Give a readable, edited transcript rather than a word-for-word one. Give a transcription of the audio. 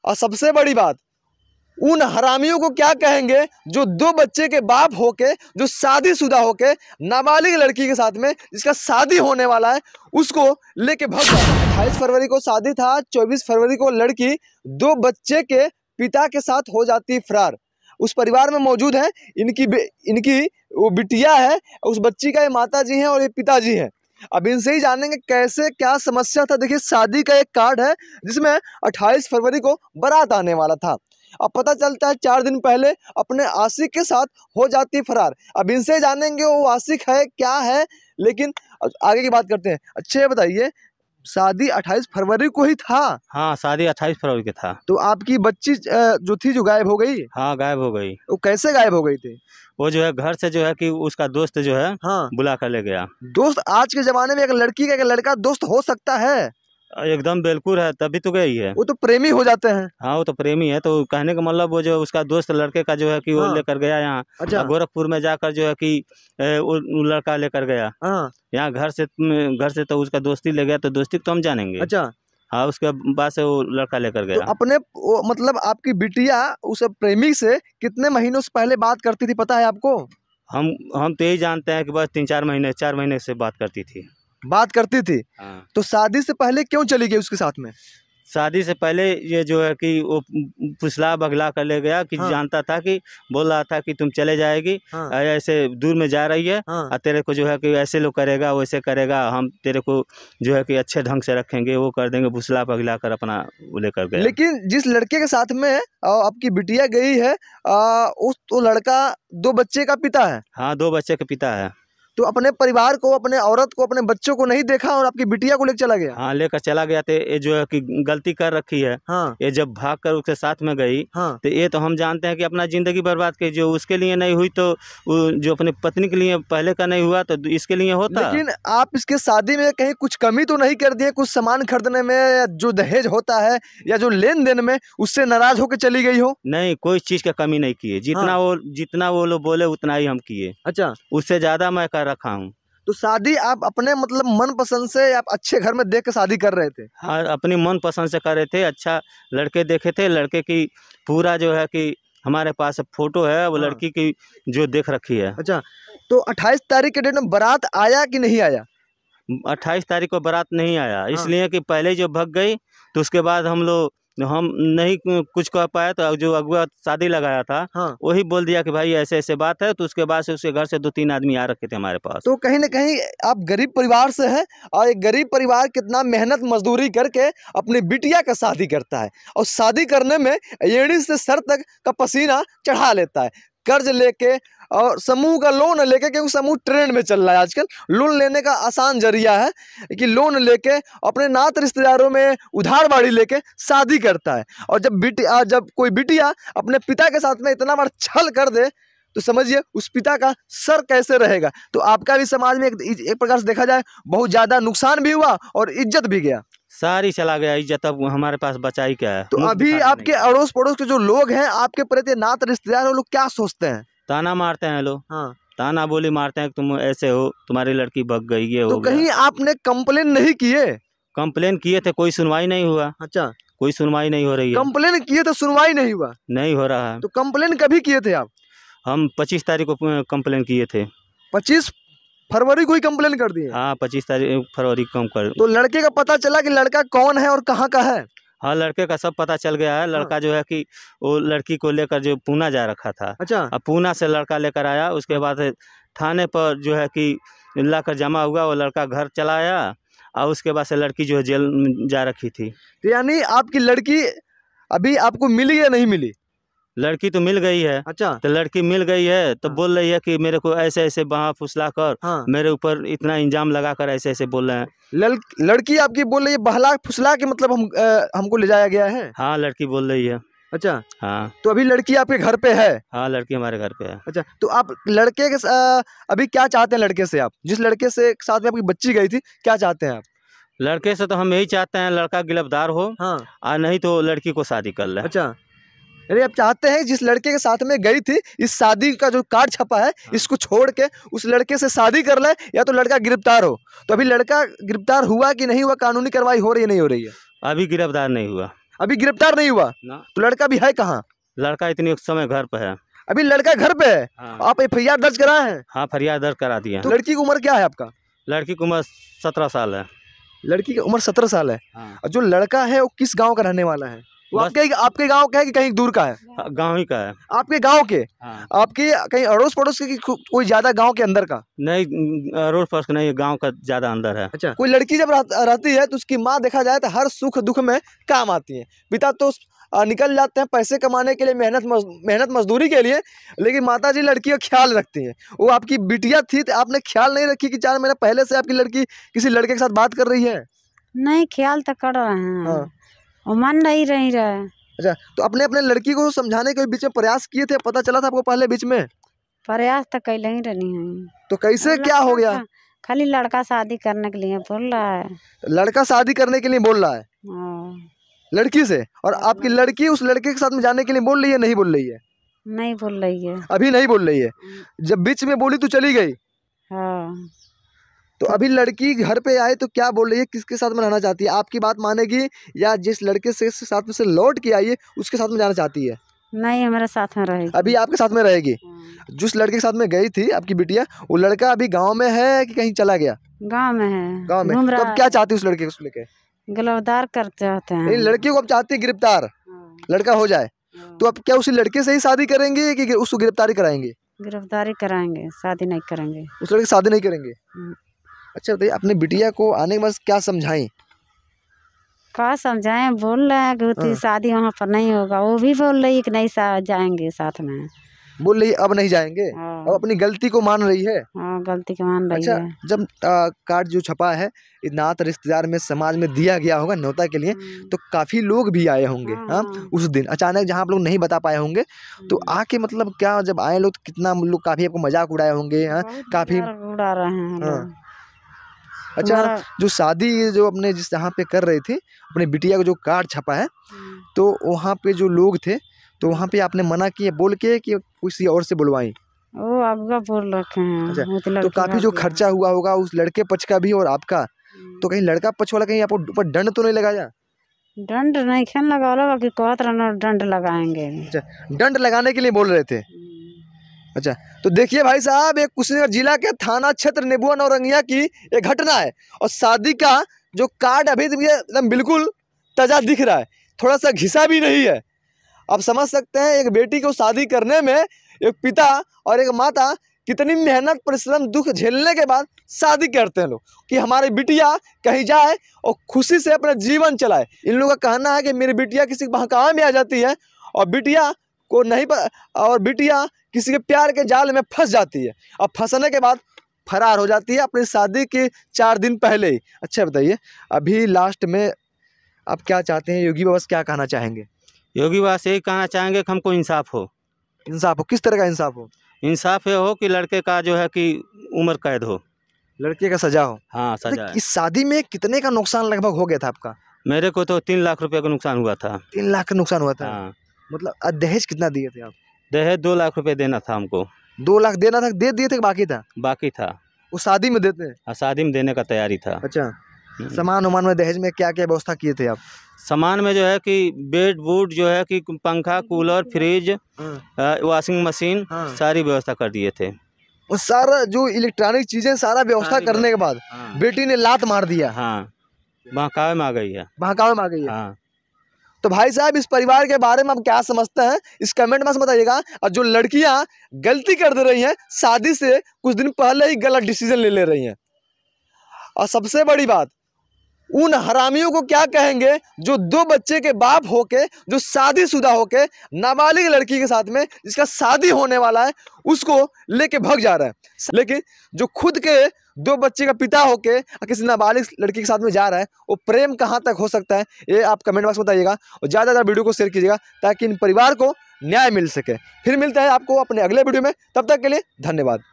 और सबसे बड़ी बात, उन हरामियों को क्या कहेंगे जो 2 बच्चे के बाप होके, जो शादीशुदा होके नाबालिग लड़की के साथ में जिसका शादी होने वाला है उसको लेके भाग गया। 28 फरवरी को शादी था, 24 फरवरी को लड़की 2 बच्चे के पिता के साथ हो जाती फरार। उस परिवार में मौजूद है इनकी वो बिटिया है, उस बच्ची का ये माता जी हैं और ये पिताजी हैं। अब इनसे ही जानेंगे कैसे क्या समस्या था। देखिए, शादी का एक कार्ड है जिसमें 28 फरवरी को बारात आने वाला था। अब पता चलता है 4 दिन पहले अपने आशिक के साथ हो जाती फरार। अब इनसे जानेंगे वो आशिक है क्या है, लेकिन आगे की बात करते हैं। अच्छा ये बताइए, शादी 28 फरवरी को ही था? हाँ, शादी 28 फरवरी के था। तो आपकी बच्ची जो थी जो गायब हो गई? हाँ, गायब हो गई। वो कैसे गायब हो गई थी? वो जो है घर से जो है कि उसका दोस्त जो है हाँ, बुला कर ले गया। दोस्त? आज के जमाने में एक लड़की का एक लड़का दोस्त हो सकता है? एकदम बिल्कुल है, तभी तो गई है। वो तो प्रेमी हो जाते हैं। हाँ, वो तो प्रेमी है। तो कहने का मतलब वो जो उसका दोस्त लड़के का जो है कि वो हाँ। लेकर गया यहाँ। अच्छा। गोरखपुर में जाकर जो है कि वो लड़का लेकर गया हाँ। यहाँ। घर से तो उसका दोस्ती ले गया, तो दोस्ती तो हम जानेंगे। अच्छा। हाँ, उसके बाद से वो लड़का लेकर तो गया। अपने मतलब आपकी बिटिया उस प्रेमी से कितने महीनों से पहले बात करती थी, पता है आपको? हम तो यही जानते हैं कि बस 4 महीने से बात करती थी। बात करती थी। हाँ। तो शादी से पहले क्यों चली गई उसके साथ में? शादी से पहले ये जो है कि वो फुसला बगला कर ले गया कि हाँ। जानता था कि बोल रहा था कि तुम चले जाएगी। हाँ। ऐसे दूर में जा रही है। हाँ। और तेरे को जो है कि ऐसे लोग करेगा, वैसे करेगा, हम तेरे को जो है कि अच्छे ढंग से रखेंगे, वो कर देंगे। फुसला बगला कर अपना वो लेकर गया। लेकिन जिस लड़के के साथ में आपकी बिटिया गई है उस तो लड़का 2 बच्चे का पिता है। हाँ, 2 बच्चे के पिता है। तो अपने परिवार को, अपने औरत को, अपने बच्चों को नहीं देखा और आपकी बिटिया को लेकर चला गया। हाँ, लेकर चला गया। तो ये जो है कि गलती कर रखी है। हाँ। ये जब भाग कर उसके साथ में गई। हाँ। तो ये तो हम जानते हैं कि अपना ज़िंदगी बर्बाद की। जो उसके लिए नहीं हुई तो जो अपनी पत्नी के लिए पहले का नहीं हुआ तो इसके लिए होता। लेकिन आप इसके शादी में कहीं कुछ कमी तो नहीं कर दिए? कुछ सामान खरीदने में, या जो दहेज होता है या जो लेन देन में, उससे नाराज होकर चली गई हो? नहीं, कोई चीज़ का कमी नहीं की है। जितना वो लोग बोले उतना ही हम किए। अच्छा। उससे ज़्यादा मैं कर रखा हूँ। तो शादी आप अपने मतलब मन पसंद से, आप अच्छे घर में देख के शादी कर रहे थे? हाँ, अपनी मन पसंद से कर रहे थे। अच्छा लड़के देखे थे। लड़के की पूरा जो है कि हमारे पास फोटो है वो। हाँ। लड़की की जो देख रखी है। अच्छा, तो 28 तारीख के डेट में बारात आया कि नहीं आया? 28 तारीख को बारात नहीं आया। इसलिए कि पहले जो भग गई तो उसके बाद हम नहीं कुछ कह पाए। तो जो अगुआ शादी लगाया था हाँ। वही बोल दिया कि भाई ऐसे ऐसे बात है। तो उसके बाद से उसके घर से 2-3 आदमी आ रखे थे हमारे पास। तो कहीं ना कहीं आप गरीब परिवार से हैं, और एक गरीब परिवार कितना मेहनत मजदूरी करके अपनी बिटिया का शादी करता है, और शादी करने में एड़ी से सर तक का पसीना चढ़ा लेता है, कर्ज लेके और समूह का लोन लेके, क्योंकि समूह ट्रेंड में चल रहा है आजकल। लोन लेने का आसान जरिया है कि लोन लेके अपने नात रिश्तेदारों में उधार बाड़ी लेके शादी करता है। और जब कोई बिटिया अपने पिता के साथ में इतना बड़ा छल कर दे तो समझिए उस पिता का सर कैसे रहेगा। तो आपका भी समाज में एक प्रकार से देखा जाए बहुत ज़्यादा नुकसान भी हुआ और इज्जत भी गया। सारी चला गया इज्जत। अब हमारे पास बचा ही क्या है। तो अभी आपके अड़ोस पड़ोस के जो लोग हैं, आपके प्रति नात रिश्तेदार, वो लोग क्या सोचते हैं? ताना मारते हैं लोग। हाँ। ताना बोली मारते हैं कि तुम ऐसे हो, तुम्हारी लड़की भग गई, ये तो हो गया। कहीं आपने कंप्लेन नहीं किए? कंप्लेन किए थे, कोई सुनवाई नहीं हुआ। अच्छा, कोई सुनवाई नहीं हो रही है। कंप्लेन किए तो सुनवाई नहीं हुआ? नहीं हो रहा है। तो कंप्लेन कभी किए थे आप? हम 25 तारीख को कंप्लेन किए थे। 25 फरवरी को ही कंप्लेन कर दिए? हाँ, 25 फरवरी को कम कर। तो लड़के का पता चला कि लड़का कौन है और कहाँ का है? हाँ, लड़के का सब पता चल गया है। लड़का जो है कि वो लड़की को लेकर जो पूना जा रखा था। अच्छा। अब पूना से लड़का लेकर आया। उसके बाद थाने पर जो है कि लाकर जमा हुआ। वो लड़का घर चला आया और उसके बाद से लड़की जो है जेल में जा रखी थी। तो यानी आपकी लड़की अभी आपको मिली या नहीं मिली? लड़की तो मिल गई है। अच्छा। तो लड़की मिल गई है तो बोल रही है कि मेरे को ऐसे ऐसे वहाँ फुसला कर, हाँ। मेरे ऊपर इतना इंजाम लगा कर ऐसे ऐसे बोल रहे हैं। लड़की आपकी बोल रही है बहला फुसला के मतलब हमको ले जाया गया है? हाँ, लड़की बोल रही है। अच्छा। हाँ। तो अभी लड़की आपके घर पे है? हाँ, लड़की हमारे घर पे है। अच्छा, तो आप लड़के के अभी क्या चाहते हैं? लड़के से, आप जिस लड़के से साथ में आपकी बच्ची गई थी, क्या चाहते हैं आप? लड़के से तो हम यही चाहते हैं लड़का गिरफ्तार हो। हाँ। और नहीं तो लड़की को शादी कर ले। अच्छा, अरे आप चाहते हैं जिस लड़के के साथ में गई थी, इस शादी का जो कार्ड छपा है, हाँ, इसको छोड़ के उस लड़के से शादी कर ले, या तो लड़का गिरफ्तार हो। तो अभी लड़का गिरफ्तार हुआ कि नहीं हुआ? कानूनी कार्रवाई हो रही है नहीं हो रही है? अभी गिरफ्तार नहीं हुआ। अभी गिरफ्तार नहीं हुआ? ना, तो लड़का भी है कहाँ? लड़का इतनी उस समय घर पे है। अभी लड़का घर पे है? हाँ, आप FIR दर्ज कराए हैं? हाँ, फरियाद दर्ज करा दिया। तो लड़की की उम्र क्या है आपका? लड़की की उम्र 17 साल है। लड़की की उम्र 17 साल है। हाँ, और जो लड़का है वो किस गांव का रहने वाला है? वो बस- आपके गांव का है कि कहीं दूर का है? गाँव ही का है। आपके गांव के? हाँ, आपके कहीं अड़ोस पड़ोस के कि कोई ज्यादा गांव के अंदर का? नहीं, रोड पर नहीं, गांव का ज्यादा अंदर है। अच्छा, कोई लड़की जब रहती है तो उसकी माँ देखा जाए तो हर सुख दुख में काम आती है। पिता तो निकल जाते हैं पैसे कमाने के लिए, मेहनत मजदूरी के लिए, लेकिन माता जी लड़की का ख्याल रखती हैं। वो आपकी बिटिया थी तो आपने ख्याल नहीं रखी कि 4 महीने पहले से आपकी लड़की किसी लड़के के साथ बात कर रही है? नहीं, ख्याल तो कर रहे हैं। हाँ। वो मन नहीं रही रहे। अच्छा, तो अपने लड़की को समझाने के बीच में प्रयास किए थे? पता चला था आपको पहले बीच में? प्रयास तो कैले ही रहनी है। तो कैसे क्या हो गया? खाली लड़का शादी करने के लिए बोल रहा है। लड़का शादी करने के लिए बोल रहा है हाँ। लड़की से, और आपकी लड़की उस लड़के के साथ में जाने के लिए बोल रही है? नहीं बोल रही है? नहीं बोल रही है। अभी नहीं बोल रही है। जब बीच में बोली तो चली गई। हाँ। तो अभी लड़की घर पे आए तो क्या बोल रही है? किसके साथ में रहना चाहती है? आपकी बात मानेगी या जिस लड़के से साथ में से लौट के आई है उसके साथ में जाना चाहती है? नहीं, हमारे साथ में रहेगी। अभी आपके साथ में रहेगी। हाँ। जिस लड़के के साथ में गई थी आपकी बिटिया, वो लड़का अभी गांव में है कि कहीं चला गया? गांव में है। गांव में। घूम तो रहा अब क्या चाहती है उस लड़के को लेके? गिरफ्तार कर चाहते हैं। नहीं, लड़की को अब चाहती है गिरफ्तार, हाँ। लड़का हो जाए। तो अब क्या उसी लड़के से ही शादी करेंगे कि उसको गिरफ्तारी कराएंगे? गिरफ्तारी कराएंगे, शादी नहीं करेंगे। उस लड़के से शादी नहीं करेंगे? हम्म। अच्छा बताइए, अपने बिटिया को आने के बाद क्या समझाएं? क्या समझाएं? बोल रहे हैं कि हाँ। शादी वहाँ पर नहीं होगा। वो भी बोल रही है कि नहीं जाएंगे साथ में। बोल रही है अब नहीं जाएंगे। हाँ। अब अपनी गलती को मान रही है। हाँ, गलती के मान रही अच्छा, है। जब कार्ड जो छपा है नात रिश्तेदार में समाज में दिया गया होगा न्योता के लिए, तो काफी लोग भी आए होंगे। हाँ, उस दिन अचानक जहाँ आप लोग नहीं बता पाए होंगे, तो आके मतलब क्या जब आए लोग तो कितना लोग काफी आपको मजाक उड़ाए होंगे? हाँ, काफी उड़ा रहे हैं हाँ। लोग। अच्छा, हमारा- जो शादी जो अपने जिस जहाँ पे कर रही थी अपनी बिटिया को जो कार्ड छपा है, तो वहाँ पे जो लोग थे तो वहाँ पे आपने मना किया बोल के कि किसी और से बुलवाई? वो अगुआ बोल रखे हैं। अच्छा, वो तो लड़की काफी जो भाग खर्चा हुआ होगा उस लड़के पक्ष का भी और आपका, गया। तो कहीं लड़का पक्ष वाला कहीं आपको ऊपर दंड तो नहीं लगाया? दंड नहीं खेन लगा लो कि कहत रहना दंड लगाएंगे। अच्छा, दंड लगाने के लिए बोल रहे थे। अच्छा, तो देखिए भाई साहब, एक कुशीनगर जिला के थाना क्षेत्र नेबुआ नौरंगिया की एक घटना है, और शादी का जो कार्ड अभी भी एकदम बिल्कुल ताजा दिख रहा है, थोड़ा सा घिसा भी नहीं है। आप समझ सकते हैं एक बेटी को शादी करने में एक पिता और एक माता कितनी मेहनत परिश्रम दुख झेलने के बाद शादी करते हैं लोग, कि हमारी बिटिया कहीं जाए और खुशी से अपना जीवन चलाए। इन लोगों का कहना है कि मेरी बिटिया किसी के बहकावे में आ जाती है और बिटिया को नहीं और बिटिया किसी के प्यार के जाल में फंस जाती है, और फंसने के बाद फरार हो जाती है अपनी शादी के 4 दिन पहले ही। अच्छा बताइए, अभी लास्ट में आप क्या चाहते हैं? योगी बाबा से क्या कहना चाहेंगे? योगी बाबा से यही कहना चाहेंगे कि हमको इंसाफ हो। इंसाफ हो? किस तरह का इंसाफ हो? इंसाफ ये हो कि लड़के का जो है कि उम्र कैद हो, लड़के का सजा हो। हाँ, सजा है। इस शादी में कितने का नुकसान लगभग हो गया था आपका? मेरे को तो 3 लाख रुपए का नुकसान हुआ था। 3 लाख का नुकसान हुआ था। हाँ, मतलब दहेज कितना दिए थे आप? दहेज 2 लाख रुपए देना था हमको। 2 लाख देना था, दे दिए थे कि बाकी था? बाकी था। वो शादी में देते हैं? हाँ, शादी में देने का तैयारी था। अच्छा, सामान उमान में दहेज में क्या क्या व्यवस्था किए थे आप? सामान में जो है कि बेड बूट जो है कि पंखा, कूलर, फ्रिज, वॉशिंग मशीन, हाँ। सारी व्यवस्था कर दिए थे। वो सारा जो इलेक्ट्रॉनिक चीजें सारा व्यवस्था सारी करने के बाद हाँ, बेटी ने लात मार दिया, हाँ, बहकावे में आ गई है। बहकावे में आ गई है। हाँ, तो भाई साहब, इस परिवार के बारे में आप क्या समझते हैं इस कमेंट में बताइएगा। और जो लड़कियां गलती कर दे रही हैं, शादी से कुछ दिन पहले ही गलत डिसीजन ले रही हैं, और सबसे बड़ी बात, उन हरामियों को क्या कहेंगे जो 2 बच्चे के बाप होके, जो शादीशुदा होके नाबालिग लड़की के साथ में जिसका शादी होने वाला है उसको लेके भाग जा रहा है। लेकिन जो खुद के 2 बच्चे का पिता होके किसी नाबालिग लड़की के साथ में जा रहा है, वो प्रेम कहाँ तक हो सकता है? ये आप कमेंट बॉक्स में बताइएगा, और ज़्यादा ज़्यादा वीडियो को शेयर कीजिएगा ताकि इन परिवार को न्याय मिल सके। फिर मिलते हैं आपको अपने अगले वीडियो में, तब तक के लिए धन्यवाद।